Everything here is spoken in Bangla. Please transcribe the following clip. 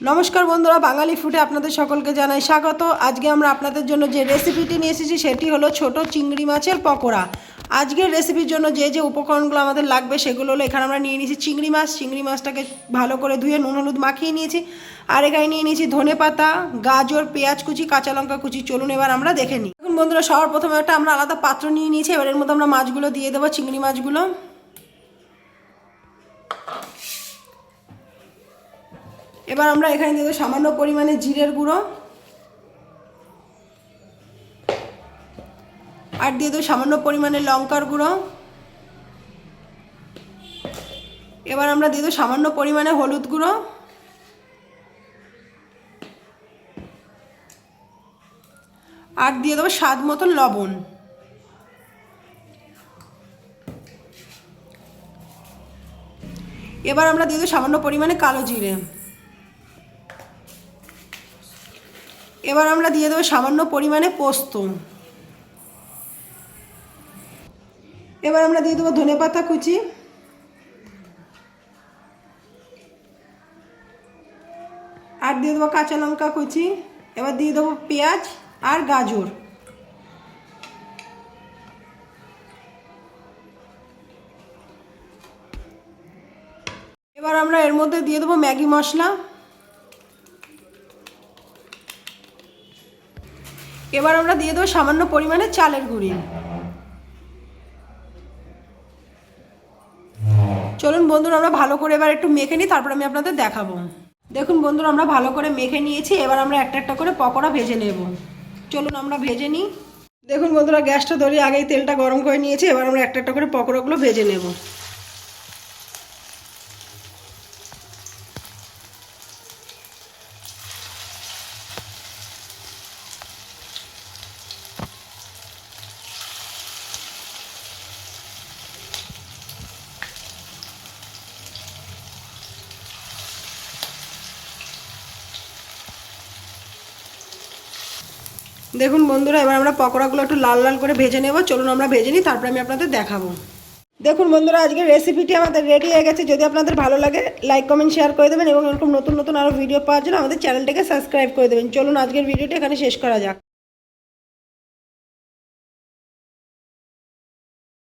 নমস্কার বন্ধুরা, বাঙালি ফুডে আপনাদের সকলকে জানাই স্বাগত। আজকে আমরা আপনাদের জন্য যে রেসিপিটি নিয়ে এসেছি সেটি হলো ছোট চিংড়ি মাছের পকোড়া। আজকের রেসিপির জন্য যে উপকরণগুলো আমাদের লাগবে সেগুলো হলো, এখানে আমরা নিয়ে নিয়েছি চিংড়ি মাছ। চিংড়ি মাছটাকে ভালো করে ধুয়ে নুন হলুদ মাখিয়ে নিয়েছি। আর এখানে নিয়ে নিয়েছি ধনেপাতা, গাজর, পেঁয়াজ কুচি, কাঁচা লঙ্কা কুচি। চলুন এবার আমরা দেখে নিই। এখন বন্ধুরা, সবার প্রথমে একটা আমরা আলাদা পাত্র নিয়ে নিয়েছি। এবার এর মধ্যে আমরা মাছগুলো দিয়ে দেবো, চিংড়ি মাছগুলো। এবার আমরা এখানে দিয়ে দেবো সামান্য পরিমাণে জিরের গুঁড়ো, আর দিয়ে দেবো সামান্য পরিমাণে লঙ্কার গুঁড়ো। এবার আমরা দিয়ে দেবো সামান্য পরিমাণে হলুদ গুঁড়ো, আর দিয়ে দেবো স্বাদ মতন লবণ। এবার আমরা দিয়ে দেবো সামান্য পরিমাণে কালো জিরে। এবার আমরা দিয়ে দেবো সামান্য পরিমাণে পোস্ত। এবার আমরা দিয়ে দেবো ধনেপাতা কুচি, আর দিয়ে দেবো কাঁচা লঙ্কা কুচি। এবার দিয়ে দেবো পেঁয়াজ আর গাজর। এবার আমরা এর মধ্যে দিয়ে দেবো ম্যাগি মশলা। এবার আমরা দিয়ে দেবো সামান্য পরিমাণে চালের গুঁড়ি। চলুন বন্ধুরা, আমরা ভালো করে এবার একটু মেখে নিই, তারপর আমি আপনাদের দেখাবো। দেখুন বন্ধুরা, আমরা ভালো করে মেখে নিয়েছি। এবার আমরা একটা একটা করে পকোড়া ভেজে নেব। চলুন আমরা ভেজে নিই। দেখুন বন্ধুরা, গ্যাসটা ধরে আগেই তেলটা গরম করে নিয়েছি। এবার আমরা একটা একটা করে পকোড়াগুলো ভেজে নেব। দেখুন বন্ধুরা, এবার আমরা পকোড়াগুলো একটু লাল লাল করে ভেজে নেব। চলুন আমরা ভেজে নিই, তারপরে আমি আপনাদের দেখাবো। দেখুন বন্ধুরা, আজকের রেসিপিটি আমাদের রেডি হয়ে গেছে। যদি আপনাদের ভালো লাগে লাইক কমেন্ট শেয়ার করে দেবেন, এবং এরকম নতুন নতুন আরও ভিডিও পাওয়ার জন্য আমাদের চ্যানেলটাকে সাবস্ক্রাইব করে দেবেন। চলুন আজকের ভিডিওটি এখানে শেষ করা যাক।